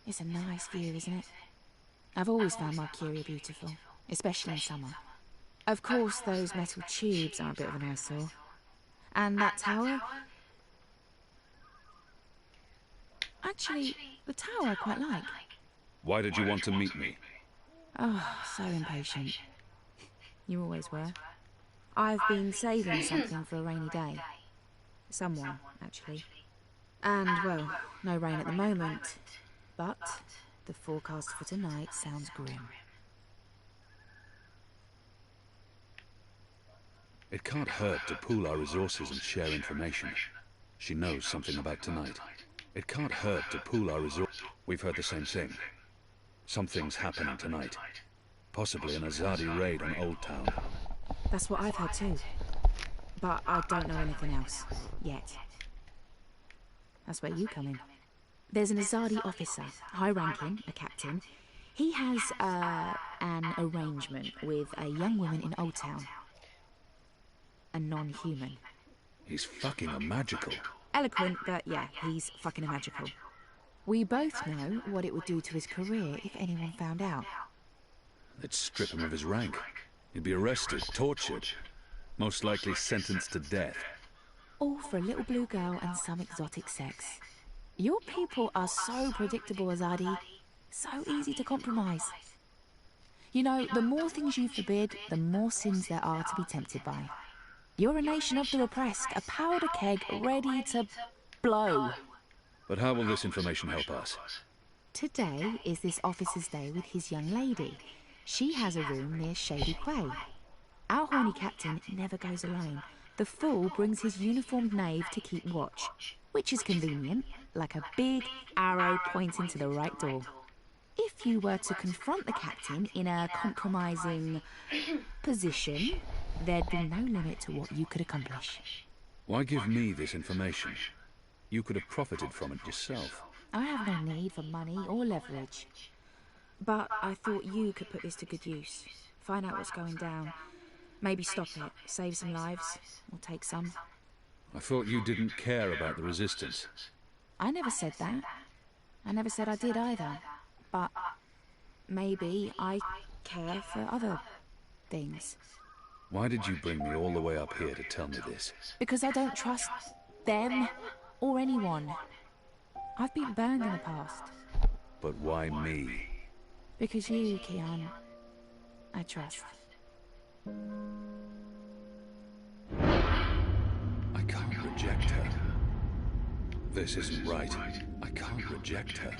It's a nice view, isn't it? I've always found Mercury beautiful, especially in summer. Of course, those metal tubes are a bit of an eyesore. And that tower? Actually, the tower I quite like. Why did you want to meet me? Oh, so impatient. You always were. I've been saving something for a rainy day. Someone, actually. And, well, no rain at the moment. But the forecast for tonight sounds grim. It can't hurt to pool our resources and share information. She knows something about tonight. It can't hurt to pool our resources. We've heard the same thing. Something's happening tonight. Possibly an Azadi raid on Old Town. That's what I've heard too. But I don't know anything else. Yet. That's where you come in. There's an Azadi officer, high-ranking, a captain. He has, an arrangement with a young woman in Old Town. A non-human. He's fucking a magical. Eloquent, but yeah, he's fucking a magical. We both know what it would do to his career if anyone found out. They'd strip him of his rank. He'd be arrested, tortured, most likely sentenced to death. All for a little blue girl and some exotic sex. Your people are so predictable, Azadi. So easy to compromise. You know, the more things you forbid, the more sins there are to be tempted by. You're a nation of the repressed, a powder keg ready to blow. But how will this information help us? Today is this officer's day with his young lady. She has a room near Shady Quay. Our horny captain never goes alone. The fool brings his uniformed knave to keep watch, which is convenient, like a big arrow pointing to the right door. If you were to confront the captain in a compromising position, there'd be no limit to what you could accomplish. Why give me this information? You could have profited from it yourself. I have no need for money or leverage. But I thought you could put this to good use. Find out what's going down. Maybe stop it, save some lives, or take some. I thought you didn't care about the resistance. I never said that. I never said I did either. But maybe I care for other things. Why did you bring me all the way up here to tell me this? Because I don't trust them or anyone. I've been burned in the past. But why me? Because you, Kian, I trust. I can't reject her. This isn't right. I can't reject her.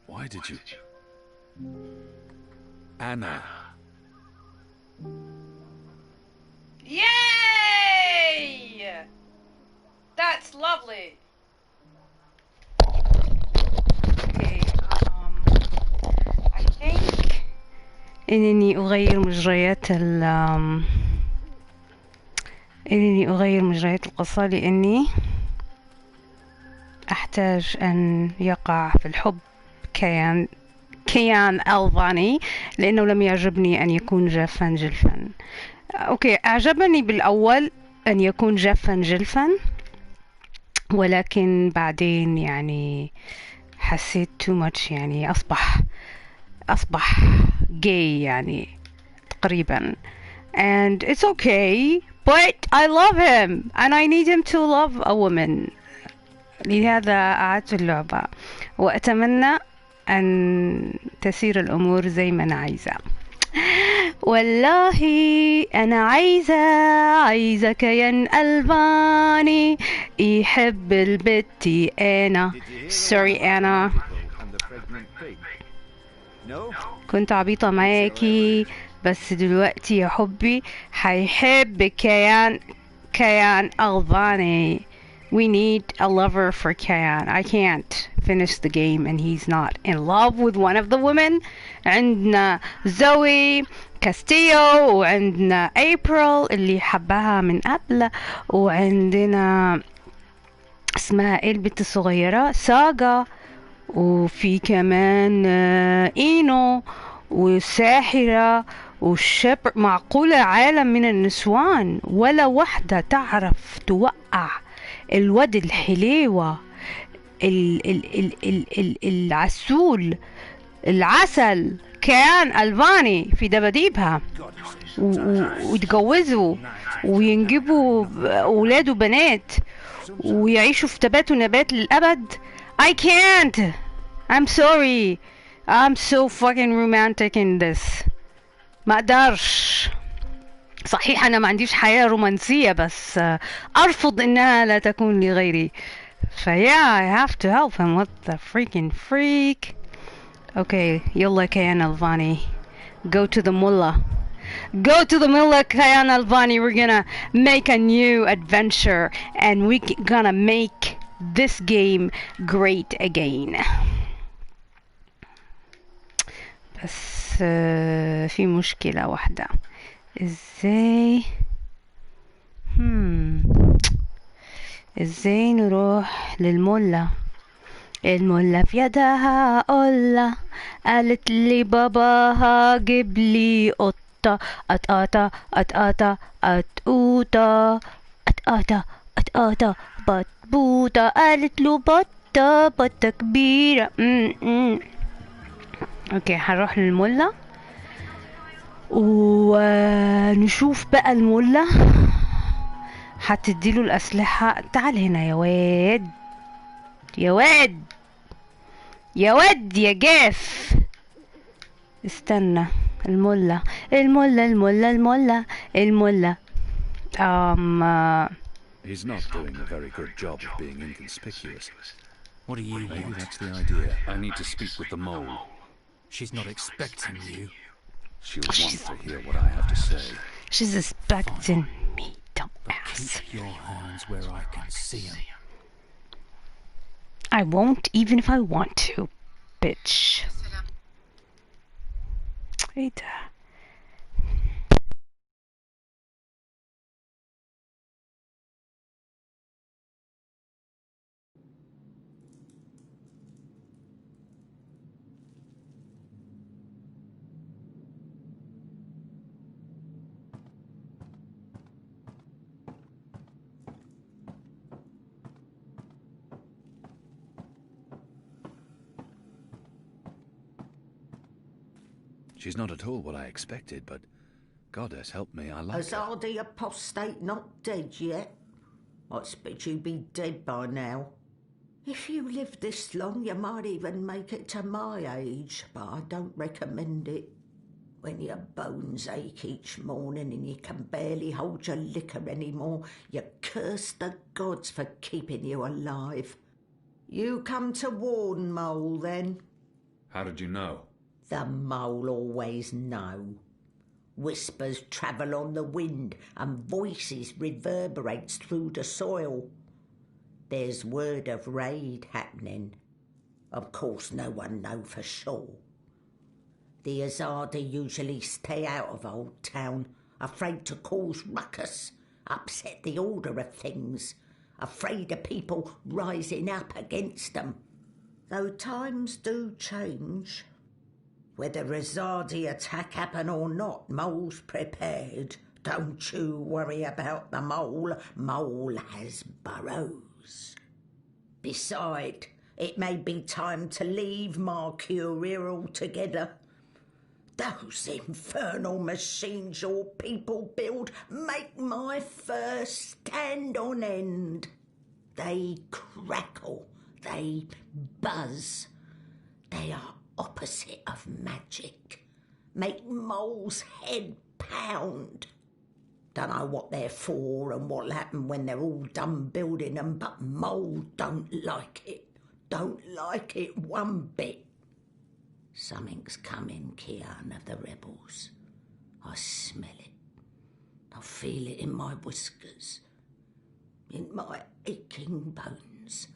Why did you... Anna. Yay! That's lovely. Okay, I think إنني أغير مجريات القصة لأني أحتاج أن يقع في الحب كيان ألباني لأنه لم يعجبني أن يكون جافا جلفا. أوكي، أعجبني بالأول أن يكون جافا جلفا، ولكن بعدين يعني حسيت too much، يعني أصبح gay يعني تقريبا. And it's okay, but I love him and I need him to love a woman. لهذا أعدت اللعبة وأتمنى أن تسير الأمور زي ما أنا عايزة. والله أنا عايزة كيان ألباني يحب البت أنا. Sorry أنا، كنت عبيطة معاكي، بس دلوقتي يا حبي هيحب كيان ألباني. We need a lover for Kian. I can't finish the game and he's not in love with one of the women. عندنا زوي كاستيو، وعندنا أبريل اللي حبها من قبل، وعندنا اسمها ايه البنت الصغيرة ساغا، وفي كمان إينو وساحرة والشبر معقولة عالم من النسوان ولا وحدة تعرف توقع الواد الحليوة العسول العسل كيان ألباني في دباديبها ويتجوزوا وينجبوا أولاد وبنات ويعيشوا في تبات ونبات للأبد. I can't. I'm sorry. I'm so fucking romantic in this. ما أقدرش. صحيح أنا ما عنديش حياة رومانسية بس أرفض إنها لا تكون لغيري. فيا I have to help him. What the freaking freak. Okay, يلا كيان ألباني. Go to the mullah. Go to the mullah كيان ألباني. We're gonna make a new adventure and we're gonna make this game great again. بس في مشكلة واحدة. ازاي نروح للملة؟ الملة في يدها قلة قالت لي باباها جيب لي قطة قطقطة قطقطة قطقوطة قطقطة قطقطة بطبوطة قالت له بطة كبيرة. اوكي هنروح للملة ونشوف بقى الملة هتديله الأسلحة. تعال هنا يا واد يا واد يا واد يا جاف. استنى. الملة الملة الملة الملة الملة. He's not doing a very good job of being inconspicuous. What do you Maybe want? that's the idea. I need to speak with the mole. She's not expecting you. She'll want to hear what I have to say. She's expecting me, dumbass. Keep your hands where I can see them. I won't even if I want to, bitch. ايه ده؟ She's not at all what I expected, but Goddess help me, I like her. Azadi apostate not dead yet? I expect you'd be dead by now. If you live this long, you might even make it to my age, but I don't recommend it. When your bones ache each morning and you can barely hold your liquor anymore, you curse the gods for keeping you alive. You come to warn, Mole, then? How did you know? The mole always know. Whispers travel on the wind and voices reverberates through the soil. There's word of raid happening. Of course no one know for sure. The Azadi usually stay out of Old Town, afraid to cause ruckus, upset the order of things, afraid of people rising up against them. Though times do change. Whether Azadi attack happen or not, Mole's prepared. Don't you worry about the mole. Mole has burrows. Besides, it may be time to leave Mercury altogether. Those infernal machines your people build make my fur stand on end. They crackle, they buzz. They are opposite of magic. Make Mole's head pound. Don't know what they're for and what'll happen when they're all done building them, but Mole don't like it. Don't like it one bit. Something's coming, Kian, of the rebels. I smell it. I feel it in my whiskers, in my aching bones.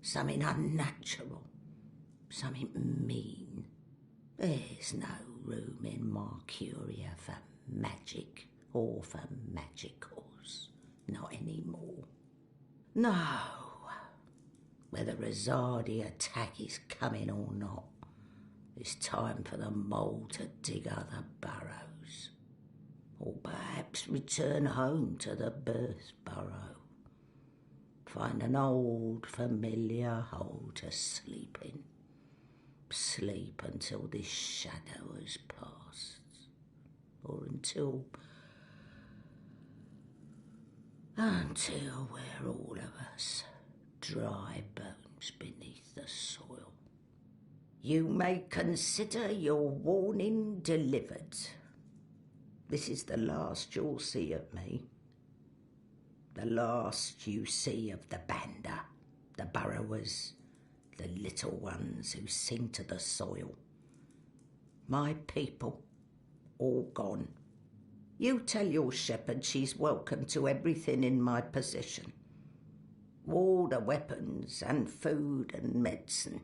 Something unnatural, something mean. There's no room in Mercury for magic or for magicals. Not anymore. No. Whether Azadi attack is coming or not, it's time for the mole to dig other burrows. or perhaps return home to the birth burrow. Find an old familiar hole to sleep in. Sleep until this shadow has passed, or until we're all of us dry bones beneath the soil. You may consider your warning delivered. This is the last you'll see of me. The last you see of the Banda, the burrowers, the little ones who sing to the soil. My people, all gone. You tell your shepherd she's welcome to everything in my possession. All the weapons and food and medicine.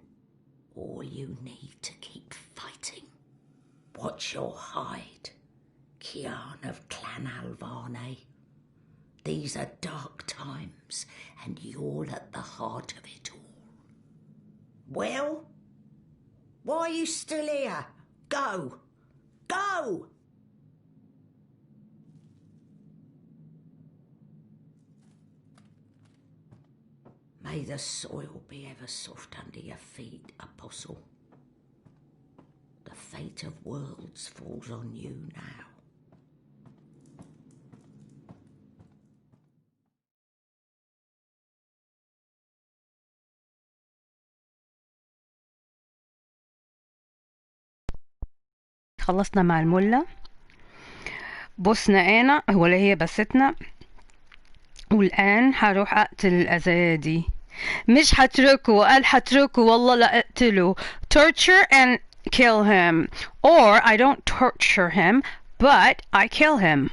All you need to keep fighting. Watch your hide, Kian of Clan Alvane. These are dark times, and you're at the heart of it all. Well, why are you still here? Go! Go! May the soil be ever soft under your feet, Apostle. The fate of worlds falls on you now. خلصنا مع الملة، بوسنا أنا ولا هي بستنا، والآن حروح أقتل الأزادي. مش حتركه، قال حتركه والله لا أقتله. Torture and kill him, or I don't torture him but I kill him.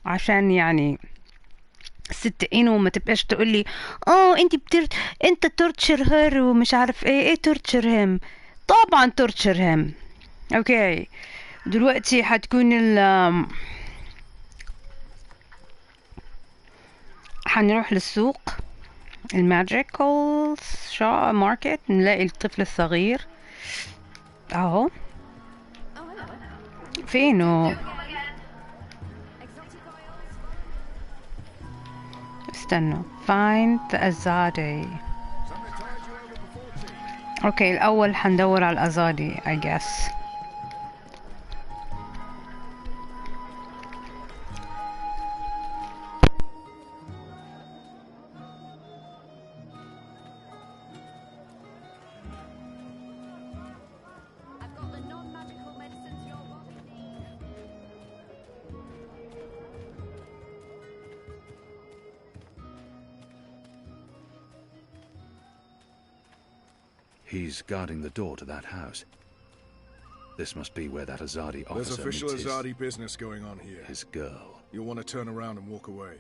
عشان يعني ست إنه ما تبقاش تقولي انت torture her ومش عارف ايه torture him. طبعا torture him. اوكي دلوقتي حتكون حنروح للسوق الماجيكال ماركت، نلاقي الطفل الصغير اهو. فينه؟ استنوا. find the azadi. اوكي الاول حندور على الازادي I guess. He's guarding the door to that house. This must be where that Azadi officer There's official meets Azadi business going on here. his girl. You'll want to turn around and walk away.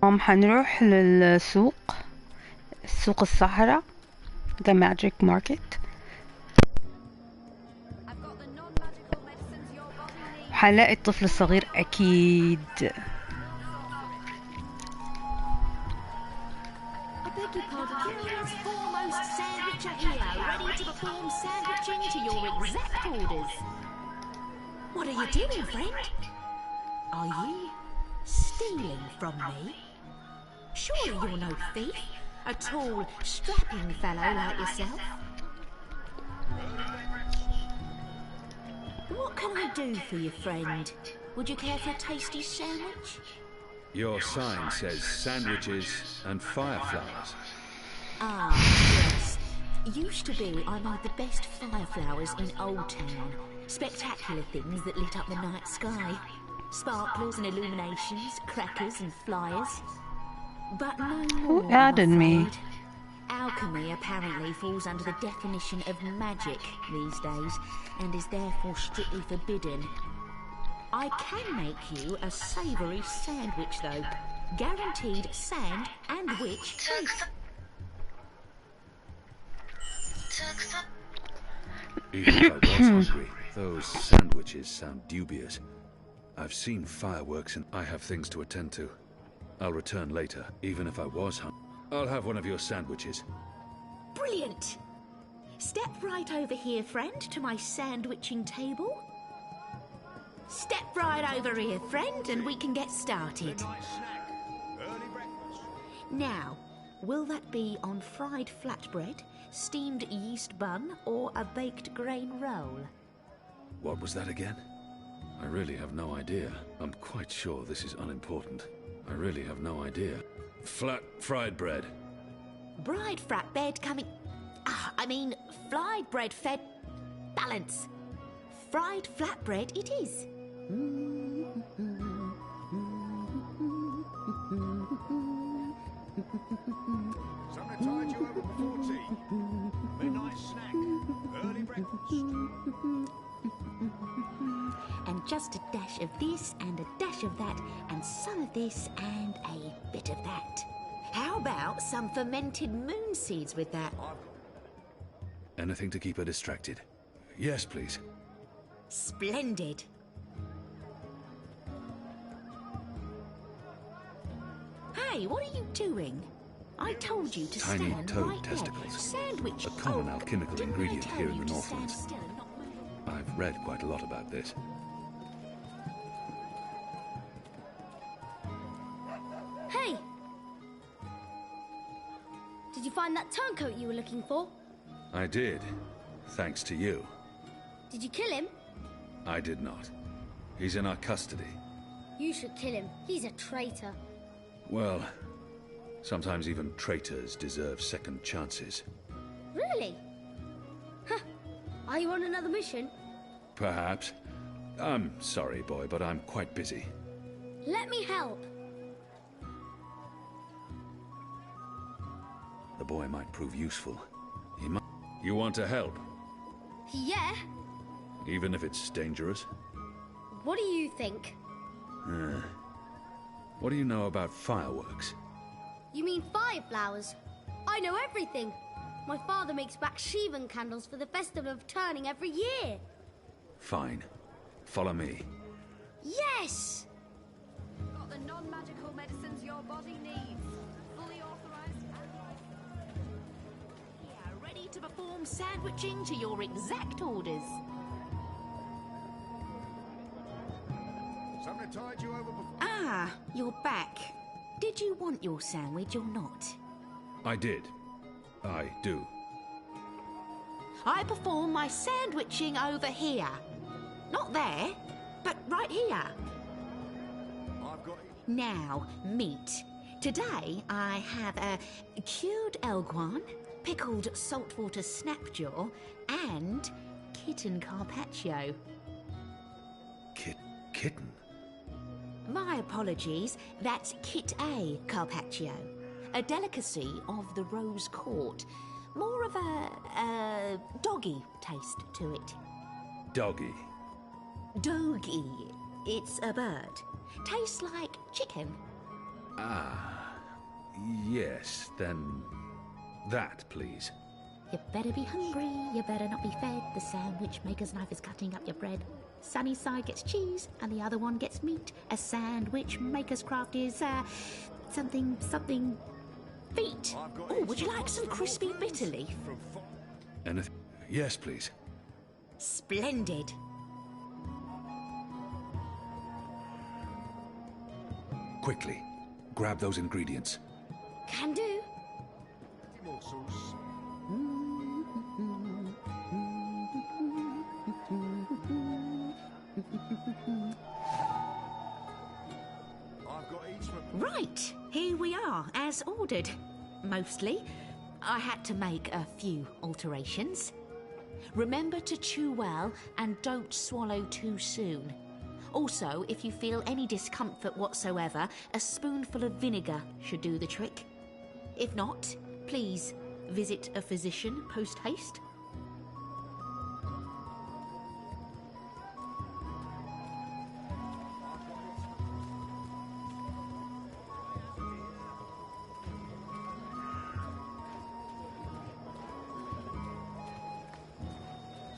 حنروح للسوق، سوق الصحراء the magic market. حنلاقي الطفل الصغير أكيد. I beg your pardon, Kian's foremost sandwicher here, ready to perform sandwiching to your exact orders. What are you doing, friend? Are you stealing from me? Surely you're no thief, a tall, strapping fellow like yourself. What can I do for you, friend? Would you care for a tasty sandwich? Your sign says sandwiches and fireflowers. Ah, yes. Used to be I made the best fireflowers in Old Town. Spectacular things that lit up the night sky. Sparklers and illuminations, crackers and flyers. But no more, Who added I'm me? afraid. Alchemy apparently falls under the definition of magic these days, and is therefore strictly forbidden. I can make you a savoury sandwich, though. Guaranteed sand and witch truth. Even if I was hungry, those sandwiches sound dubious. I've seen fireworks and I have things to attend to. I'll return later, even if I was hungry. I'll have one of your sandwiches. Brilliant! Step right over here, friend, to my sandwiching table. Step right over here, friend, and we can get started. Now, will that be on fried flatbread, steamed yeast bun, or a baked grain roll? What was that again? I really have no idea. I'm quite sure this is unimportant. I really have no idea. Flat fried bread. Fried flatbread coming... fried bread fed... Balance. Fried flatbread it is. Something to tide you over before tea. Midnight snack. Early breakfast. And just a dash of this and a dash of that and some of this and a bit of that. How about some fermented moon seeds with that? Anything to keep her distracted. Yes, please. Splendid. Hey, what are you doing? I told you to Tiny stand toad right testicles. there. Sandwich. A common alchemical didn't I ingredient tell here in you the to Northlands. stand still and not move? I've read quite a lot about this. Hey! Did you find that turncoat you were looking for? I did, thanks to you. Did you kill him? I did not. He's in our custody. You should kill him. He's a traitor. Well, sometimes even traitors deserve second chances. Really? Huh. Are you on another mission? Perhaps. I'm sorry, boy, but I'm quite busy. Let me help. The boy might prove useful. He might... You want to help? Yeah? Even if it's dangerous? What do you think? What do you know about fireworks? You mean fire flowers? I know everything. My father makes Bakshivan candles for the festival of turning every year. Fine. Follow me. Yes! Got the non-magical medicines your body needs. Fully authorized and Yeah, ready to perform sandwiching to your exact orders. Something to tide you over before... Ah, you're back. Did you want your sandwich or not? I did. I do. I perform my sandwiching over here. Not there, but right here. I've got... Now, meat. Today I have a cured elguan, pickled saltwater snapjaw, and kitten carpaccio. Kitten? My apologies, that's Kit A carpaccio, a delicacy of the Rose Court. More of a doggy taste to it. Doggy. Doggy. It's a bird. Tastes like chicken. Ah, yes, then that, please. You better be hungry, you better not be fed. The sandwich maker's knife is cutting up your bread. Sunny side gets cheese, and the other one gets meat. A sandwich maker's craft is, something feet. Oh, would you like some crispy bitter leaf? Anything? Yes, please. Splendid. Quickly, grab those ingredients. Can do. morsels. I've got each from... Right, here we are, as ordered. Mostly. I had to make a few alterations. Remember to chew well and don't swallow too soon. Also, if you feel any discomfort whatsoever, a spoonful of vinegar should do the trick. If not, please visit a physician post-haste.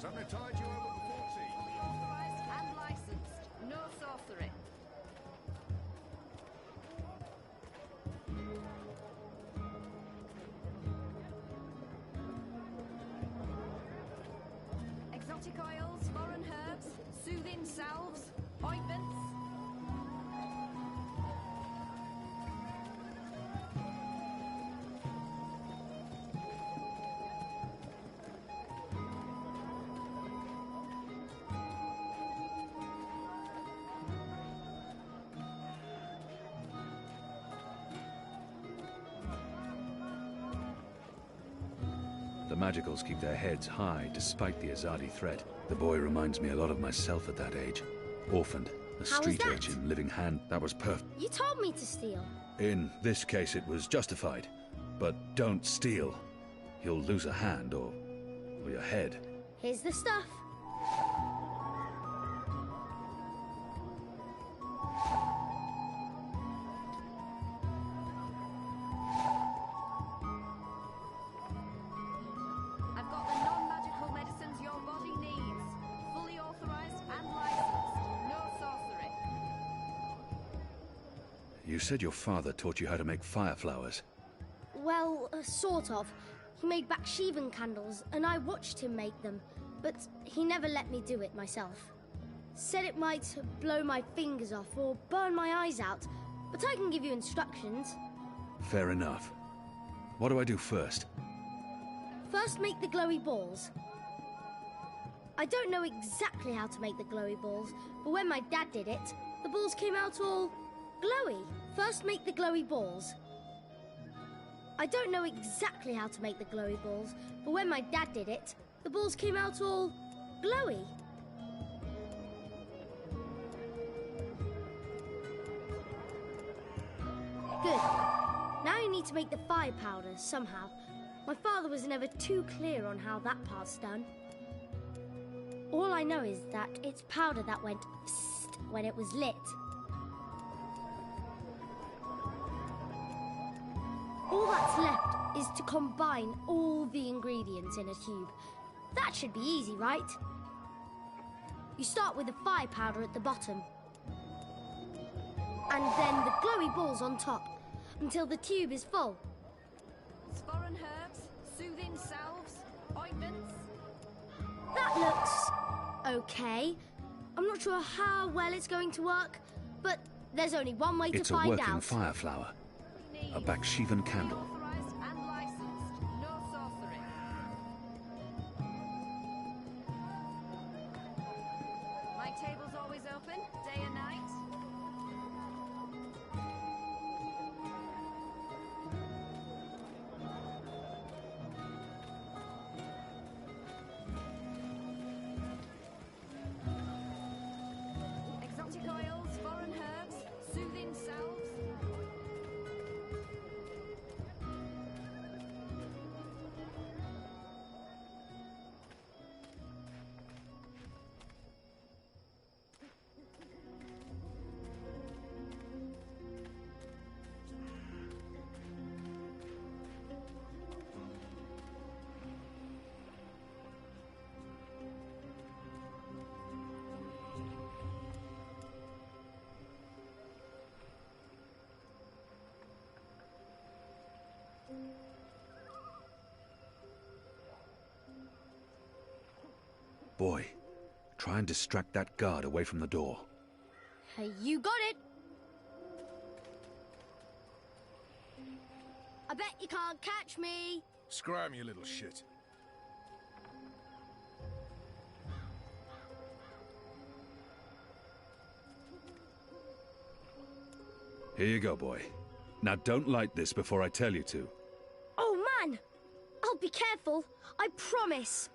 Something tied you over before tea. fully authorized and licensed. No sorcery. Exotic oils, foreign herbs, soothing salves, ointments. The Magicals keep their heads high despite the Azadi threat. The boy reminds me a lot of myself at that age. Orphaned, a How was street that? urchin, living hand. That was perfect. You told me to steal. In this case, it was justified. But don't steal. You'll lose a hand or your head. Here's the stuff. I've got the non-magical medicines your body needs. Fully authorized and licensed. No sorcery. You said your father taught you how to make fire flowers. Well, sort of. He made Bakshivan candles, and I watched him make them, but he never let me do it myself. Said it might blow my fingers off or burn my eyes out, but I can give you instructions. Fair enough. What do I do first? First, make the glowy balls. I don't know exactly how to make the glowy balls, but when my dad did it, the balls came out all glowy. First, make the glowy balls. I don't know exactly how to make the glowy balls, but when my dad did it, the balls came out all glowy. Good. Now you need to make the fire powder somehow. My father was never too clear on how that part's done. All I know is that it's powder that went psst when it was lit. All that's left is to combine all the ingredients in a tube. That should be easy, right? You start with the fire powder at the bottom. And then the glowy balls on top, until the tube is full. Foreign herbs, soothing salves, ointments. That looks okay. I'm not sure how well it's going to work, but there's only one way It's to a find working out. fire flower. A Bakshivan candle. Authorized and licensed. No sorcery. My table's always open, day and night. Exotic oils, foreign herbs, soothing salves. Boy, try and distract that guard away from the door. Hey, you got it. I bet you can't catch me. Scram, you little shit. Here you go, boy. Now don't light this before I tell you to. Oh, man! I'll be careful, I promise.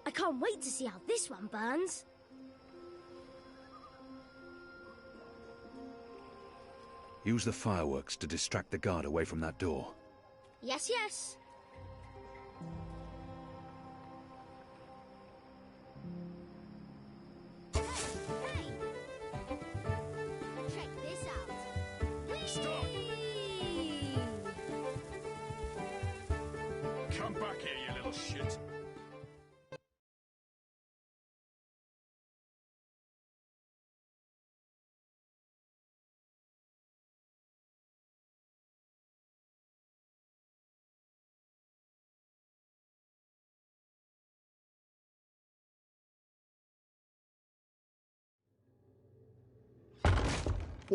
I can't wait to see how this one burns. Use the fireworks to distract the guard away from that door. Yes, yes. Hey! Check this out. Whee! Stop! Come back here, you little shit.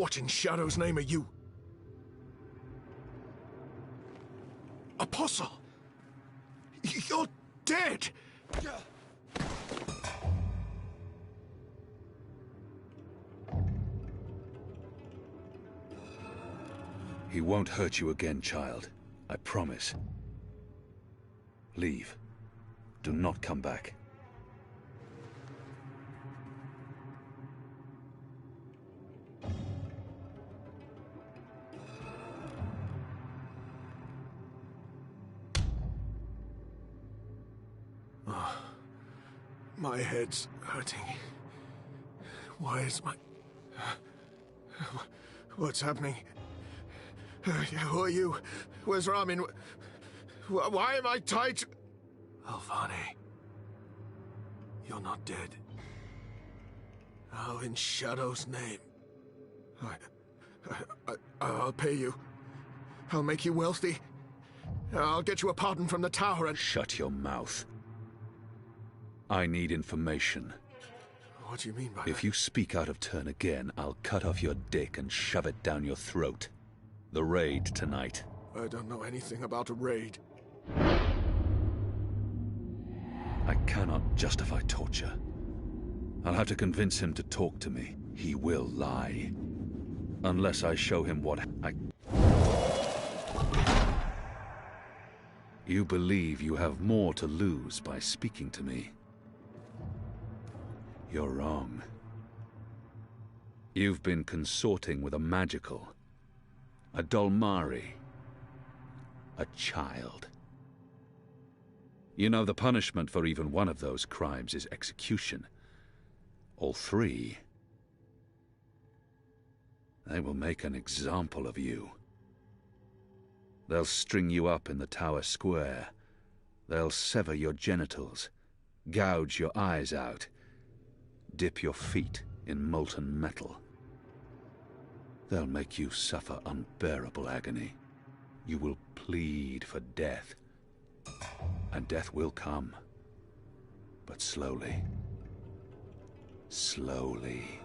What in Shadow's name are you? Apostle! You're dead! He won't hurt you again, child. I promise. Leave. Do not come back. My head's hurting. Why is my... What's happening? Who are you? Where's Ramin? Why am I tied to... Alvane. You're not dead. How in Shadow's name? I'll pay you. I'll make you wealthy. I'll get you a pardon from the tower and... Shut your mouth. I need information. What do you mean by If that? you speak out of turn again, I'll cut off your dick and shove it down your throat. The raid tonight. I don't know anything about a raid. I cannot justify torture. I'll have to convince him to talk to me. He will lie. Unless I show him what I... You believe you have more to lose by speaking to me. You're wrong. You've been consorting with a magical, a Dolmari, a child. You know the punishment for even one of those crimes is execution. All three. They will make an example of you. They'll string you up in the tower square. They'll sever your genitals, gouge your eyes out, dip your feet in molten metal. They'll make you suffer unbearable agony. You will plead for death. And death will come. But slowly. Slowly.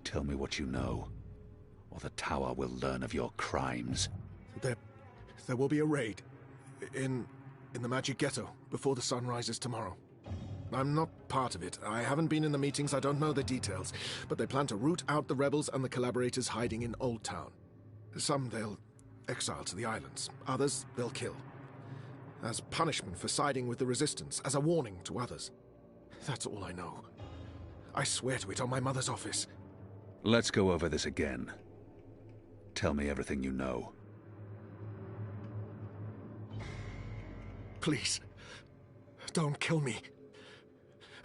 Tell me what you know, or the tower will learn of your crimes. There will be a raid in the Magic Ghetto before the sun rises tomorrow. I'm not part of it. I haven't been in the meetings, I don't know the details. But they plan to root out the rebels and the collaborators hiding in Old Town. Some they'll exile to the islands. Others they'll kill. As punishment for siding with the resistance, as a warning to others. That's all I know. I swear to it on my mother's office. Let's go over this again. Tell me everything you know. Please, don't kill me.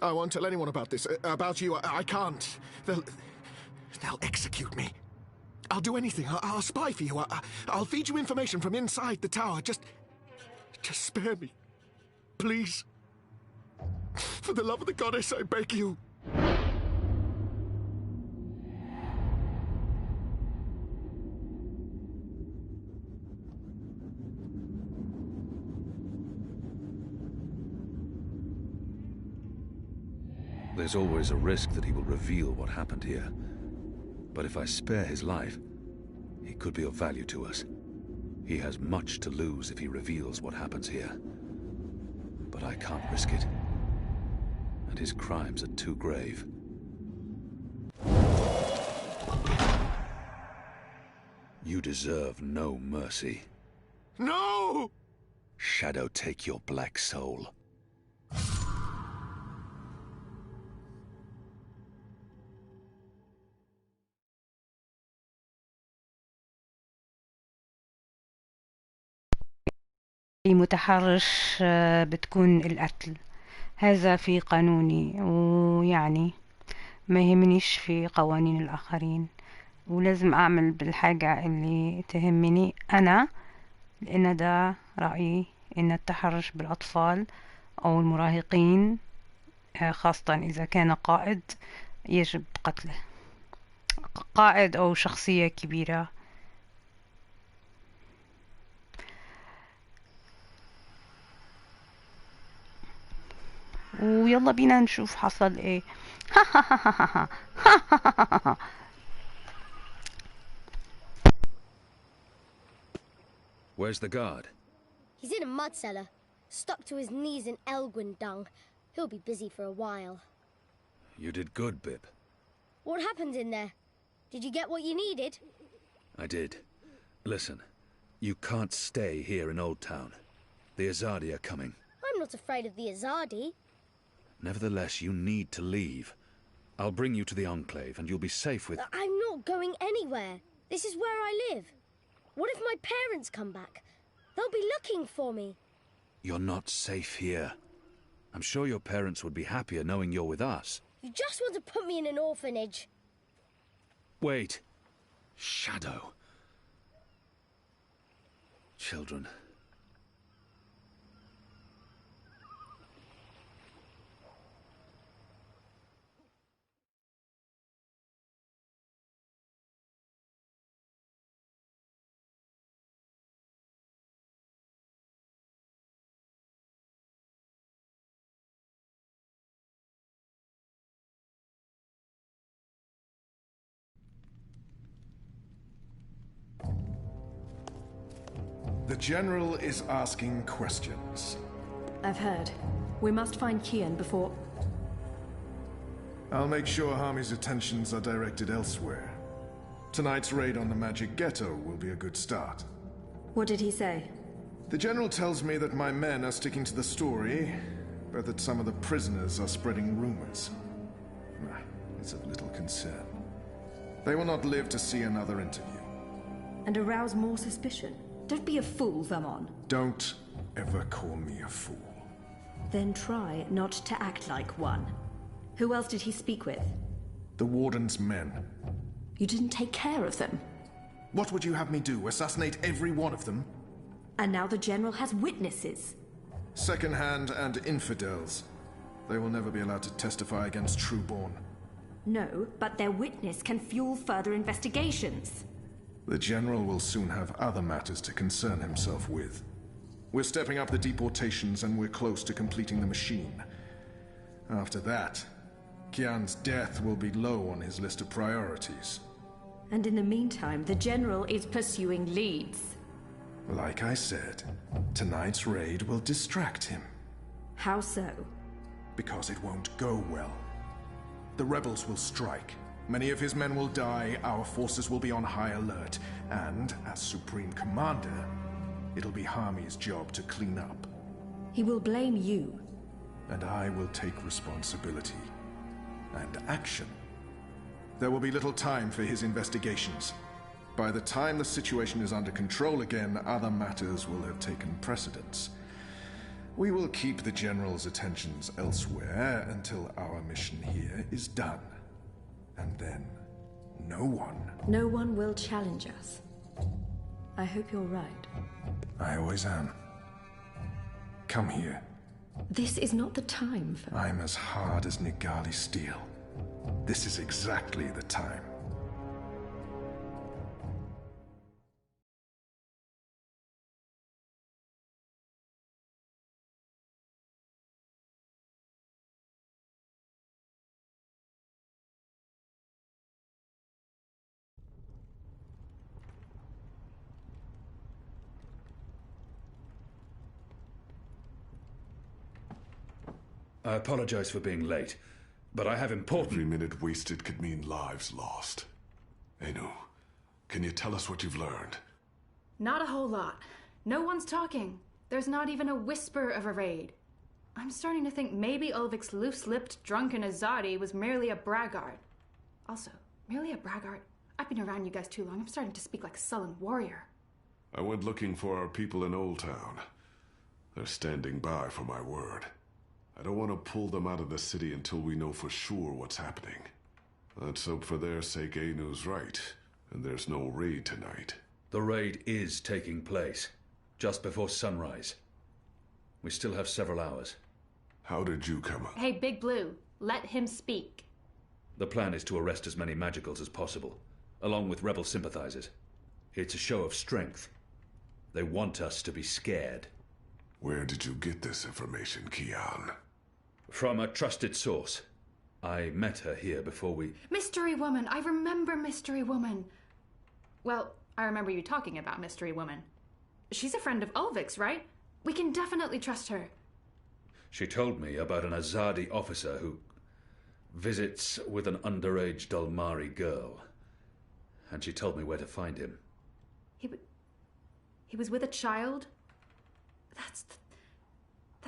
I won't tell anyone about this. About you, I can't. They'll execute me. I'll do anything. I'll spy for you. I'll feed you information from inside the tower. Just spare me. Please. For the love of the goddess, I beg you. There's always a risk that he will reveal what happened here. But if I spare his life, he could be of value to us. He has much to lose if he reveals what happens here. But I can't risk it. And his crimes are too grave. You deserve no mercy. No! Shadow take your black soul. متحرش بتكون القتل. هذا في قانوني، ويعني ما يهمنيش في قوانين الآخرين، ولازم أعمل بالحاجة اللي تهمني أنا، لأن ده رأيي إن التحرش بالأطفال أو المراهقين، خاصة إذا كان قائد، يجب قتله. قائد أو شخصية كبيرة. ويلا بينا نشوف حصل ايه. Where's the guard? He's in a mud cellar, stuck to his knees in Elgwyn dung. He'll be busy for a while. You did good, Bib. What happened in there? Did you get what you needed? I did. Listen, you can't stay here in Old Town. The Azadi are coming. I'm not afraid of the Azadi. Nevertheless, you need to leave. I'll bring you to the Enclave, and you'll be safe with... I'm not going anywhere. This is where I live. What if my parents come back? They'll be looking for me. You're not safe here. I'm sure your parents would be happier knowing you're with us. You just want to put me in an orphanage. Wait. Shadow. Children. The General is asking questions. I've heard. We must find Kian before... I'll make sure Harmy's attentions are directed elsewhere. Tonight's raid on the Magic Ghetto will be a good start. What did he say? The General tells me that my men are sticking to the story, but that some of the prisoners are spreading rumors. It's of little concern. They will not live to see another interview. And arouse more suspicion? Don't be a fool, Vermon. Don't ever call me a fool. Then try not to act like one. Who else did he speak with? The Warden's men. You didn't take care of them. What would you have me do? Assassinate every one of them? And now the General has witnesses. Second-hand and infidels. They will never be allowed to testify against Trueborn. No, but their witness can fuel further investigations. The General will soon have other matters to concern himself with. We're stepping up the deportations and we're close to completing the machine. After that, Kian's death will be low on his list of priorities. And in the meantime, the General is pursuing leads. Like I said, tonight's raid will distract him. How so? Because it won't go well. The rebels will strike. Many of his men will die, our forces will be on high alert, and, as Supreme Commander, it'll be Harmy's job to clean up. He will blame you. And I will take responsibility. And action. There will be little time for his investigations. By the time the situation is under control again, other matters will have taken precedence. We will keep the General's attentions elsewhere until our mission here is done. And then, no one will challenge us. I hope you're right. I always am. Come here. This is not the time for... I'm as hard as Nigali steel. This is exactly the time. I apologize for being late, but I have important... Every minute wasted could mean lives lost. Anu, can you tell us what you've learned? Not a whole lot. No one's talking. There's not even a whisper of a raid. I'm starting to think maybe Ulvik's loose-lipped, drunken Azadi was merely a braggart. Also, merely a braggart? I've been around you guys too long. I'm starting to speak like a sullen warrior. I went looking for our people in Old Town. They're standing by for my word. I don't want to pull them out of the city until we know for sure what's happening. Let's hope for their sake Anu's right, and there's no raid tonight. The raid is taking place, just before sunrise. We still have several hours. How did you come up? Hey, Big Blue, let him speak. The plan is to arrest as many magicals as possible, along with rebel sympathizers. It's a show of strength. They want us to be scared. Where did you get this information, Kian? From a trusted source. I met her here before we... Mystery Woman! I remember Mystery Woman! Well, I remember you talking about Mystery Woman. She's a friend of Ulvik's, right? We can definitely trust her. She told me about an Azadi officer who visits with an underage Dalmari girl. And she told me where to find him. He was with a child? That's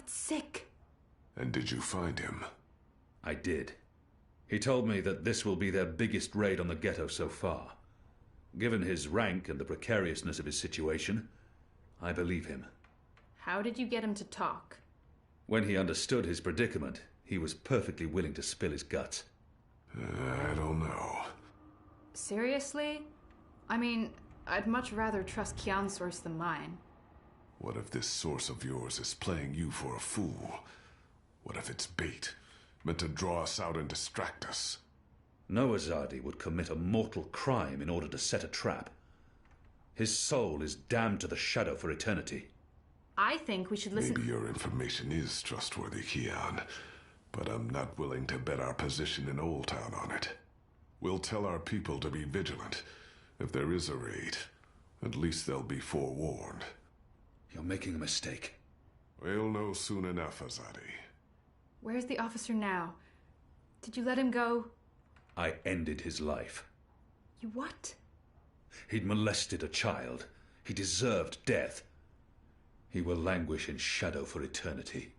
sick. And did you find him? I did. He told me that this will be their biggest raid on the ghetto so far. Given his rank and the precariousness of his situation, I believe him. How did you get him to talk? When he understood his predicament, he was perfectly willing to spill his guts. I don't know. Seriously? I mean, I'd much rather trust Kian's source than mine. What if this source of yours is playing you for a fool? What if it's bait, meant to draw us out and distract us? No Azadi would commit a mortal crime in order to set a trap. His soul is damned to the shadow for eternity. I think we should listen... Maybe your information is trustworthy, Kian, but I'm not willing to bet our position in Old Town on it. We'll tell our people to be vigilant. If there is a raid, at least they'll be forewarned. You're making a mistake. We'll know soon enough, Azadi. Where's the officer now? Did you let him go? I ended his life. You what? He'd molested a child. He deserved death. He will languish in shadow for eternity.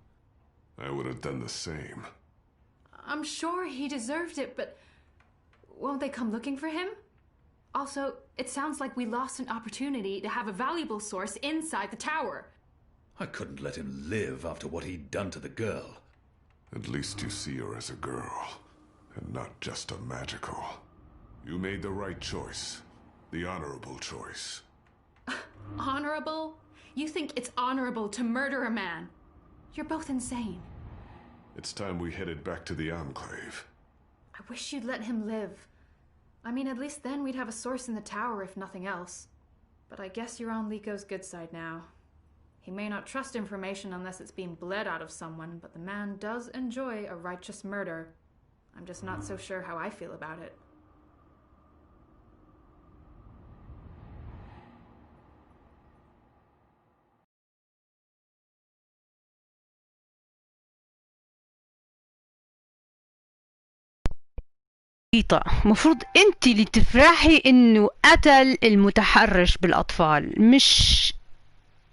I would have done the same. I'm sure he deserved it, but won't they come looking for him? Also, it sounds like we lost an opportunity to have a valuable source inside the tower. I couldn't let him live after what he'd done to the girl. At least you see her as a girl, and not just a magical. You made the right choice. The honorable choice. Honorable? You think it's honorable to murder a man? You're both insane. It's time we headed back to the Enclave. I wish you'd let him live. I mean, at least then we'd have a source in the tower, if nothing else. But I guess you're on Liko's good side now. He may not trust information unless it's being bled out of someone, but the man does enjoy a righteous murder. I'm just not so sure how I feel about it. مفروض انت اللي تفرحي انه قتل المتحرش بالاطفال مش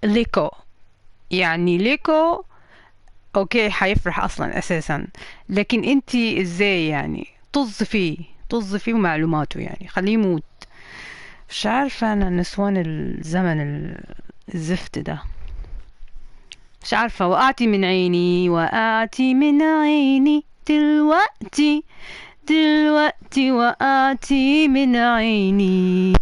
ليكو. يعني ليكو اوكي حيفرح اصلا اساسا، لكن انت ازاي يعني طز فيه ومعلوماته، يعني خليه يموت. مش عارفة انا نسوان الزمن الزفت ده، مش عارفة. وقعتي من عيني دلوقتي وقعتي من عيني.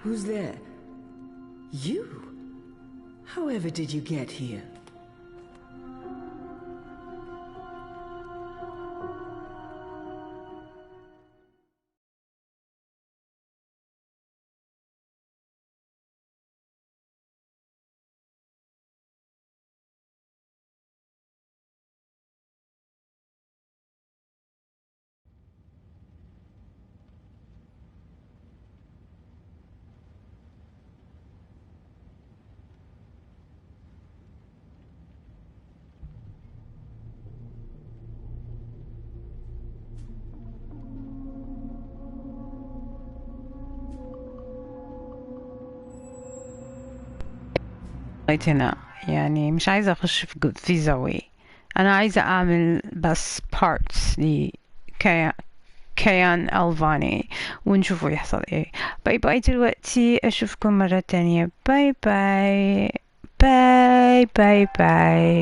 Who's there? You? However did you get here? هنا يعني مش عايزة أخش في زاوية، أنا عايزة أعمل بس parts كيان ألفاني ونشوفوا يحصل إيه. باي باي دلوقتي، أشوفكم مرة تانية. باي باي باي باي باي.